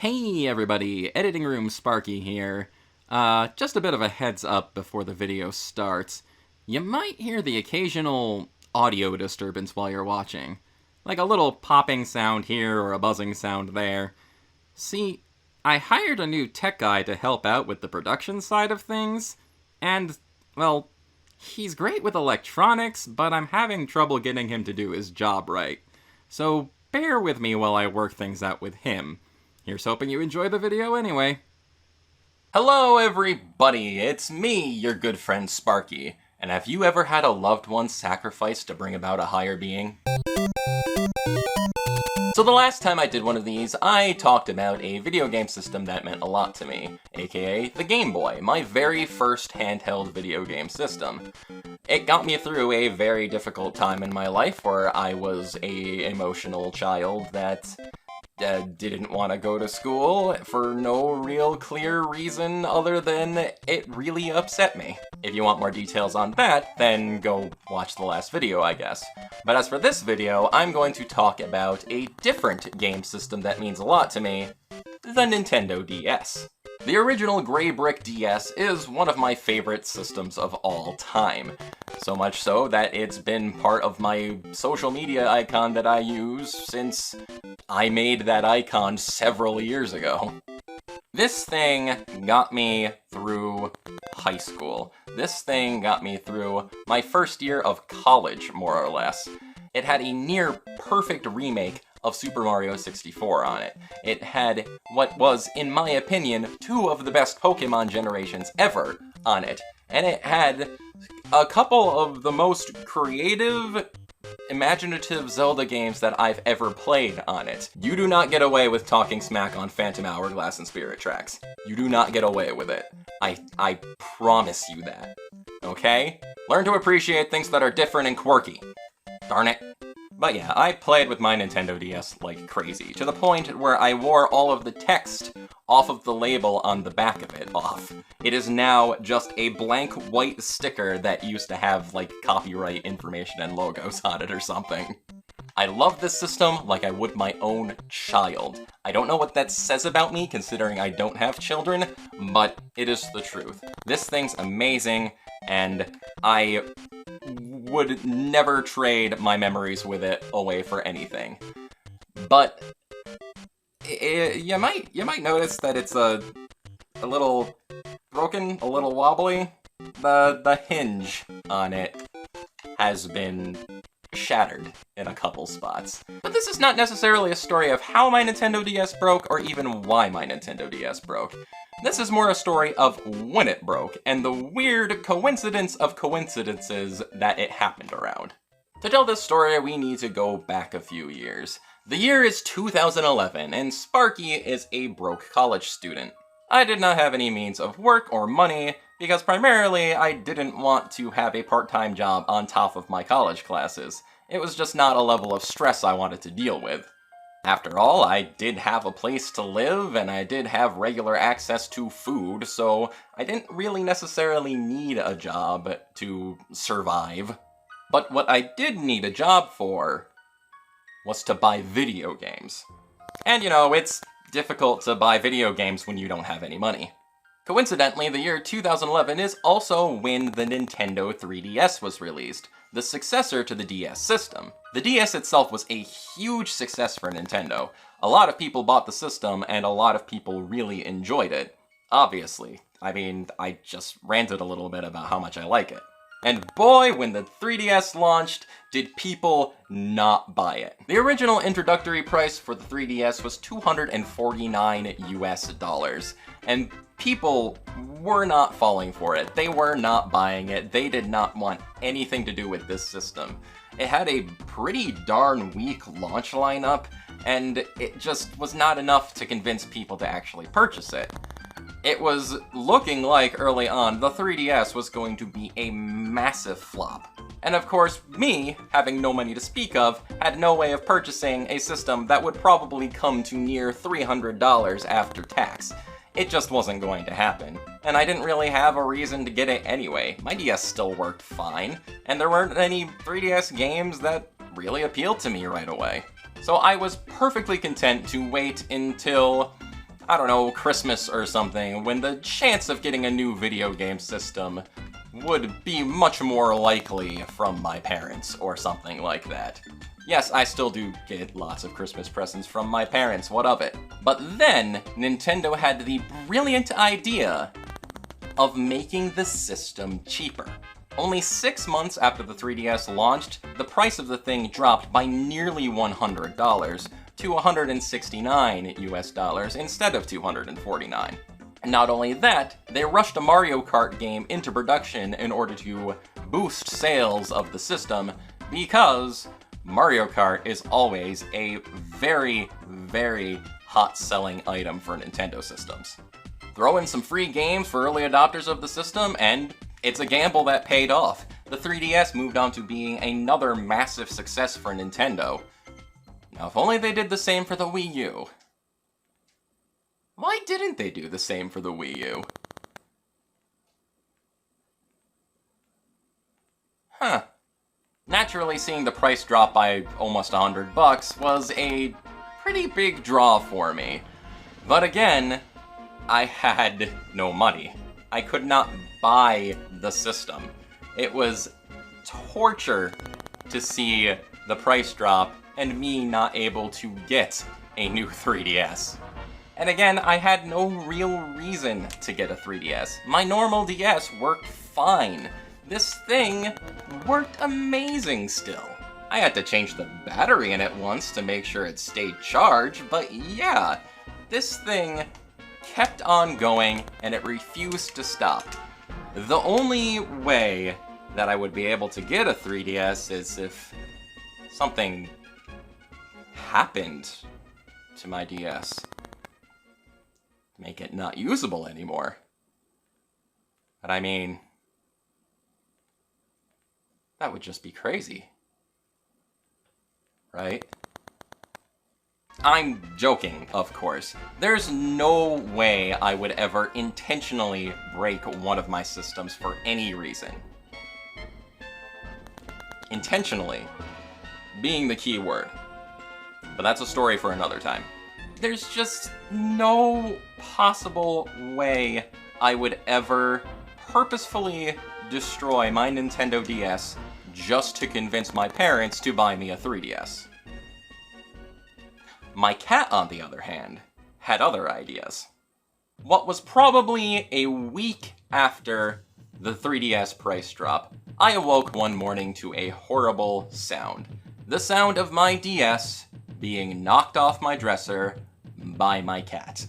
Hey everybody, Editing Room Sparky here. Just a bit of a heads up before the video starts. You might hear the occasional audio disturbance while you're watching. Like a little popping sound here or a buzzing sound there. See, I hired a new tech guy to help out with the production side of things, and, well, he's great with electronics, but I'm having trouble getting him to do his job right. So bear with me while I work things out with him. Here's hoping you enjoy the video anyway. Hello everybody, it's me, your good friend Sparky. And have you ever had a loved one sacrificed to bring about a higher being? So the last time I did one of these, I talked about a video game system that meant a lot to me, aka the Game Boy, my very first handheld video game system. It got me through a very difficult time in my life where I was an emotional child that didn't want to go to school for no real clear reason other than it really upset me. If you want more details on that, then go watch the last video, I guess. But as for this video, I'm going to talk about a different game system that means a lot to me, the Nintendo DS. The original gray brick DS is one of my favorite systems of all time. So much so that it's been part of my social media icon that I use since I made that icon several years ago. This thing got me through high school. This thing got me through my first year of college, more or less. It had a near perfect remake of Super Mario 64 on it. It had what was, in my opinion, two of the best Pokemon generations ever on it. And it had a couple of the most creative, imaginative Zelda games that I've ever played on it. You do not get away with talking smack on Phantom Hourglass and Spirit Tracks. You do not get away with it. I promise you that. Okay? Learn to appreciate things that are different and quirky. Darn it. But yeah, I played with my Nintendo DS like crazy, to the point where I wore all of the text off of the label on the back of it off. It is now just a blank white sticker that used to have, like, copyright information and logos on it or something. I love this system like I would my own child. I don't know what that says about me, considering I don't have children, but it is the truth. This thing's amazing, and I would never trade my memories with it away for anything. But you might notice that it's a little broken, a little wobbly. The hinge on it has been shattered in a couple spots. But this is not necessarily a story of how my Nintendo DS broke or even why my Nintendo DS broke. This is more a story of when it broke, and the weird coincidence of coincidences that it happened around. To tell this story, we need to go back a few years. The year is 2011, and Sparky is a broke college student. I did not have any means of work or money, because primarily I didn't want to have a part-time job on top of my college classes. It was just not a level of stress I wanted to deal with. After all, I did have a place to live, and I did have regular access to food, so I didn't really necessarily need a job to survive. But what I did need a job for was to buy video games. And you know, it's difficult to buy video games when you don't have any money. Coincidentally, the year 2011 is also when the Nintendo 3DS was released, the successor to the DS system. The DS itself was a huge success for Nintendo. A lot of people bought the system, and a lot of people really enjoyed it. Obviously. I mean, I just ranted a little bit about how much I like it. And boy, when the 3DS launched, did people not buy it. The original introductory price for the 3DS was $249 US, and people were not falling for it. They were not buying it. They did not want anything to do with this system. It had a pretty darn weak launch lineup, and it just was not enough to convince people to actually purchase it. It was looking like, early on, the 3DS was going to be a massive flop. And of course, me, having no money to speak of, had no way of purchasing a system that would probably come to near $300 after tax. It just wasn't going to happen. And I didn't really have a reason to get it anyway. My DS still worked fine, and there weren't any 3DS games that really appealed to me right away. So I was perfectly content to wait until I don't know, Christmas or something, when the chance of getting a new video game system would be much more likely from my parents or something like that. Yes, I still do get lots of Christmas presents from my parents, what of it? But then, Nintendo had the brilliant idea of making the system cheaper. Only 6 months after the 3DS launched, the price of the thing dropped by nearly $100 to $169 US instead of $249. Not only that, they rushed a Mario Kart game into production in order to boost sales of the system because Mario Kart is always a very, very hot-selling item for Nintendo systems. Throw in some free games for early adopters of the system, and it's a gamble that paid off. The 3DS moved on to being another massive success for Nintendo. Now, if only they did the same for the Wii U. Why didn't they do the same for the Wii U? Huh. Naturally, seeing the price drop by almost $100 was a pretty big draw for me. But again, I had no money. I could not buy the system. It was torture to see the price drop and me not able to get a new 3DS. And again, I had no real reason to get a 3DS. My normal DS worked fine. This thing worked amazing still. I had to change the battery in it once to make sure it stayed charged, but yeah, this thing kept on going and it refused to stop. The only way that I would be able to get a 3DS is if something happened to my DS. Make it not usable anymore. But I mean, that would just be crazy. Right? I'm joking, of course. There's no way I would ever intentionally break one of my systems for any reason. Intentionally being the key word. But that's a story for another time. There's just no possible way I would ever purposefully destroy my Nintendo DS just to convince my parents to buy me a 3DS. My cat, on the other hand, had other ideas. What was probably a week after the 3DS price drop, I awoke one morning to a horrible sound. The sound of my DS being knocked off my dresser by my cat.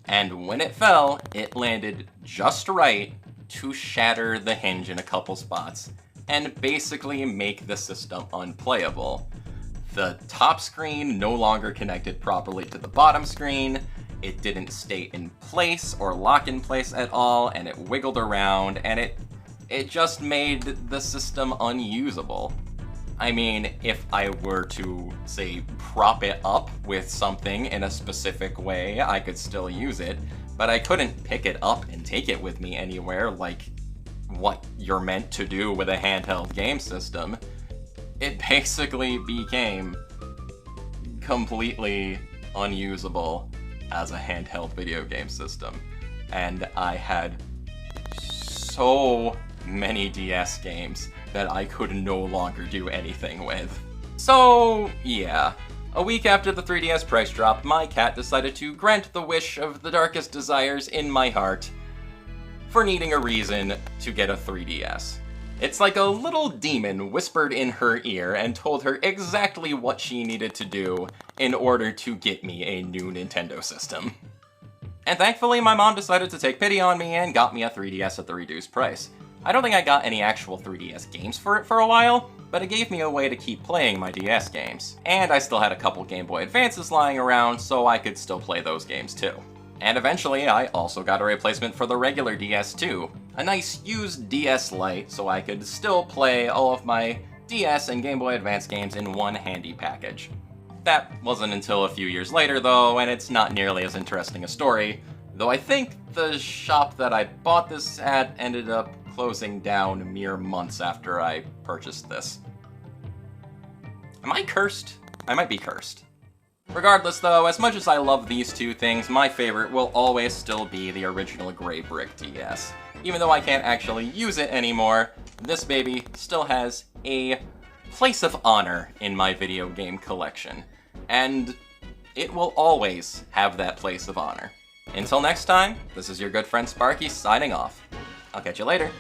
And when it fell, it landed just right to shatter the hinge in a couple spots and basically make the system unplayable. The top screen no longer connected properly to the bottom screen, it didn't stay in place or lock in place at all, and it wiggled around, and it just made the system unusable. I mean, if I were to, say, prop it up with something in a specific way, I could still use it, but I couldn't pick it up and take it with me anywhere like what you're meant to do with a handheld game system. It basically became completely unusable as a handheld video game system. And I had so many DS games that I could no longer do anything with. So, yeah. A week after the 3DS price drop, my cat decided to grant the wish of the darkest desires in my heart for needing a reason to get a 3DS. It's like a little demon whispered in her ear and told her exactly what she needed to do in order to get me a new Nintendo system. And thankfully, my mom decided to take pity on me and got me a 3DS at the reduced price. I don't think I got any actual 3DS games for it for a while, but it gave me a way to keep playing my DS games. And I still had a couple Game Boy Advances lying around, so I could still play those games too. And eventually, I also got a replacement for the regular DS too. A nice used DS Lite, so I could still play all of my DS and Game Boy Advance games in one handy package. That wasn't until a few years later though, and it's not nearly as interesting a story, though I think the shop that I bought this at ended up closing down mere months after I purchased this. Am I cursed? I might be cursed. Regardless though, as much as I love these two things, my favorite will always still be the original gray brick DS. Even though I can't actually use it anymore, this baby still has a place of honor in my video game collection. And it will always have that place of honor. Until next time, this is your good friend Sparky signing off. I'll catch you later.